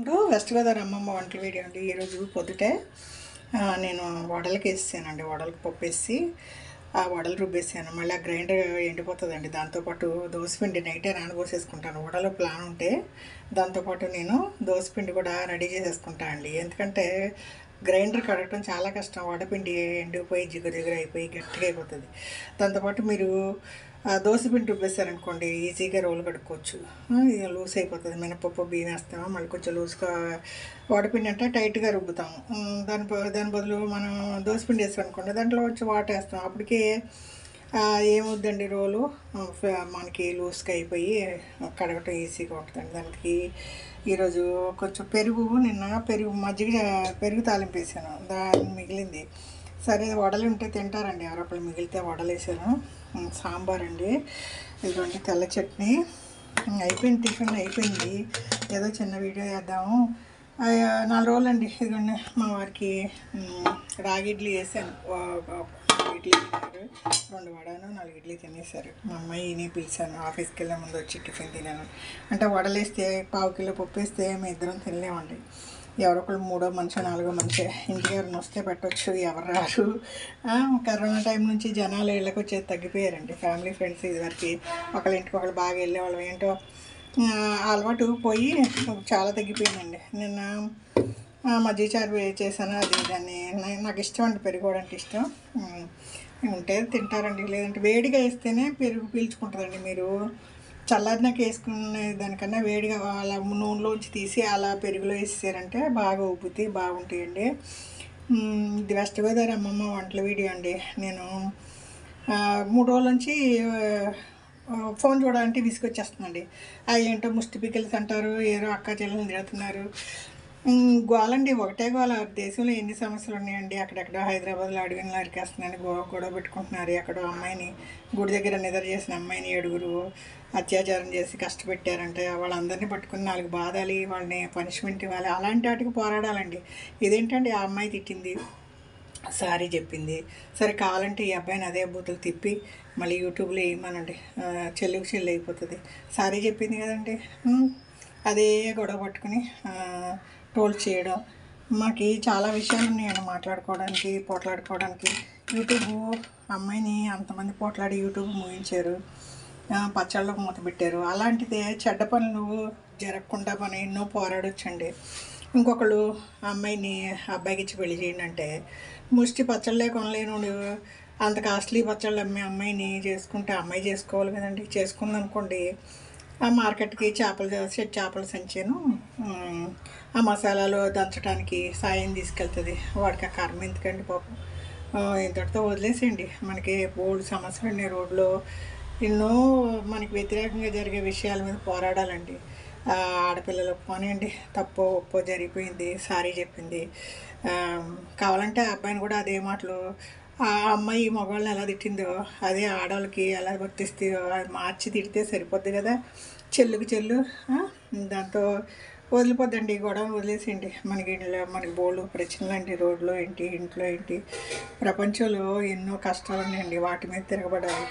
Welcome to west Godavari అమ్మమ్మ వంటల video అండి. ఈరోజు పొద్దుటే నేను వడలకి వేసానండి. వడలకి పప్పు వేసి ఆ వడలు రుబ్బేసాను. మళ్ళీ ఆ గ్రైండర్ ఎండిపోతుందండి. దాంతోపాటు దోసపిండి నైటే నానబోసేసుకుంటాను. వడలు ప్లాన్ ఉంటే దాంతోపాటు నేను దోసపిండి కూడా రెడీ చేసేసుకుంటాను అండి. ఎందుకంటే గ్రైండర్ కడగటం చాలా కష్టం. వడపిండి ఎండిపోయి జిగురు అయిపోయి గట్టిగా అయిపోతుంది. దాంతోపాటు మీరు దోసపిండి రుబ్బేశారనుకోండి ఈజీగా రోలు కడుక్కోవచ్చు. ఇక లూజ్ అయిపోతుంది. మినపప్పు బియ్యం వేస్తాము, మళ్ళీ కొంచెం లూజ్గా వడపిండి అంటే టైట్గా రుబ్బుతాము. దాని బదులు మనం దోసపిండి వేసామనుకోండి దాంట్లో కొంచెం వాటర్ వేస్తాం. అప్పటికే ఏమొద్దండి రోలు మనకి లూజ్గా అయిపోయి కడగటం ఈజీగా ఉంటుందండి. దానికి ఈరోజు కొంచెం నిన్న పెరుగు తాలింపు వేసాను. దాన్ని మిగిలింది. సరే వడలు ఉంటే తింటారండి. ఎవరొకళ్ళు మిగిలితే వడలు వేసాను. సాంబార్ అండి, ఇదిగోండి తెల్ల చట్నీ. అయిపోయింది, టిఫిన్ అయిపోయింది. ఏదో చిన్న వీడియో చేద్దాము. 4 రోజులు అండి. ఇదిగోండి మా వారికి రాగి ఇడ్లీ వేసాను. ఇడ్లీ తిన్నారు, 2 వడను 4 ఇడ్లీ తినేసారు. మా అమ్మాయిని పిలిచాను. ఆఫీస్కి వెళ్ళే ముందు వచ్చి టిఫిన్ తినాను. అంటే వడలు వేస్తే 1/2 కిలో పప్పు వేస్తే మేము ఇద్దరం తినలేమండి. ఎవరొకళ్ళు 3వ మనిషి 4వ మనిషి ఇంటికి ఎవరిని వస్తే పెట్టవచ్చు. ఎవరు రారు. కరోనా టైం నుంచి జనాలు ఇళ్ళకి వచ్చేది తగ్గిపోయారండి. ఫ్యామిలీ ఫ్రెండ్స్ ఇదివరకు ఒకళ్ళ ఇంటికి ఒకళ్ళు బాగా వెళ్ళేవాళ్ళం. ఏంటో అలవాటు పోయి చాలా తగ్గిపోయిందండి. నిన్న మజ్జిగచారు చేశాను. అది దాన్ని నాకు ఇష్టం అండి. పెరుగు అంటే ఇష్టం. ఉంటే తింటారండి. లేదంటే వేడిగా వేస్తేనే పెరుగు పీల్చుకుంటుందండి. మీరు చల్లారినాక వేసుకునే దానికన్నా వేడిగా అలా నూనెలోంచి తీసి అలా పెరుగులో వేసారంటే బాగా ఉబ్బుతాయి, బాగుంటాయండి. ఇది వెస్ట్ గోదావరి అమ్మమ్మ వంటల వీడియో అండి. నేను 3 రోజుల నుంచి ఫోన్ చూడాలంటే విసుకొచ్చేస్తుందండి. ఏంటో ముష్టి పికిల్స్ అంటారు, ఏదో అక్క చెల్లెలు తిడుతున్నారు. గోలండి, ఒకటే గోల. దేశంలో ఎన్ని సమస్యలు ఉన్నాయండి. అక్కడెక్కడ హైదరాబాద్లో అడవిని నరికేస్తున్నారని గొడవ పెట్టుకుంటున్నారు. ఎక్కడో అమ్మాయిని గుడి దగ్గర నిద్ర చేసిన అమ్మాయిని 7గురు అత్యాచారం చేసి కష్టపెట్టారంటే వాళ్ళందరినీ పట్టుకుని 4 బాధాలి, వాళ్ళని పనిష్మెంట్ ఇవ్వాలి. అలాంటి వాటికి పోరాడాలండి. ఇదేంటండి, ఆ అమ్మాయి తిట్టింది, సారీ చెప్పింది. సరే కావాలంటే ఈ అబ్బాయిని అదే బూతులు తిప్పి మళ్ళీ యూట్యూబ్లో వేయమనండి. చెల్లికి చెల్లి అయిపోతుంది. సారీ చెప్పింది కదండి, అదే గొడవ పట్టుకుని ట్రోల్ చేయడం. మాకు చాలా విషయాలు ఉన్నాయండి మాట్లాడుకోవడానికి, పోట్లాడుకోవడానికి. యూట్యూబ్ అమ్మాయిని అంతమంది పోట్లాడి యూట్యూబ్ ముగించారు, పచ్చళ్ళకు మూత పెట్టారు. అలాంటిదే చెడ్డ పనులు జరగకుండా మనం ఎన్నో పోరాడొచ్చండి. ఇంకొకళ్ళు అమ్మాయిని అబ్బాయికి ఇచ్చి పెళ్లి చేయండి అంటే ముష్టి పచ్చళ్ళే కొనలేనుడు అంత కాస్ట్లీ పచ్చళ్ళు అమ్మే అమ్మాయిని చేసుకుంటే అమ్మాయి చేసుకోవాలి కదండి. చేసుకుందనుకోండి ఆ మార్కెట్కి చేపల సంచాను ఆ మసాలాలు దంచడానికి సాయం తీసుకెళ్తుంది. వాడికి ఆ కర్మ ఎందుకండి పాపం. ఇంతటితో వదిలేసేయండి. మనకి బోల్డ్ సమస్యలు ఉన్నాయి. రోడ్లో ఎన్నో మనకి వ్యతిరేకంగా జరిగే విషయాల మీద పోరాడాలండి. ఆడపిల్లలు పోనీయండి, తప్పో ఒప్పో జరిగిపోయింది, సారీ చెప్పింది. కావాలంటే ఆ అబ్బాయిని కూడా అదే మాటలు ఆ అమ్మాయి మగవాళ్ళని ఎలా తిట్టిందో అదే ఆడవాళ్ళకి ఎలా వర్తిస్తుందో అది మార్చి తిడితే సరిపోద్ది కదా. చెల్లుకి చెల్లు దాంతో వదిలిపోద్దండి. గొడవ వదిలేసేయండి. మనకి బోల్డ్ ప్రశ్నలు అండి. రోడ్లో ఏంటి, ఇంట్లో ఏంటి, ప్రపంచంలో ఎన్నో కష్టాలు ఉన్నాయండి. వాటి మీద తిరగబడాలి.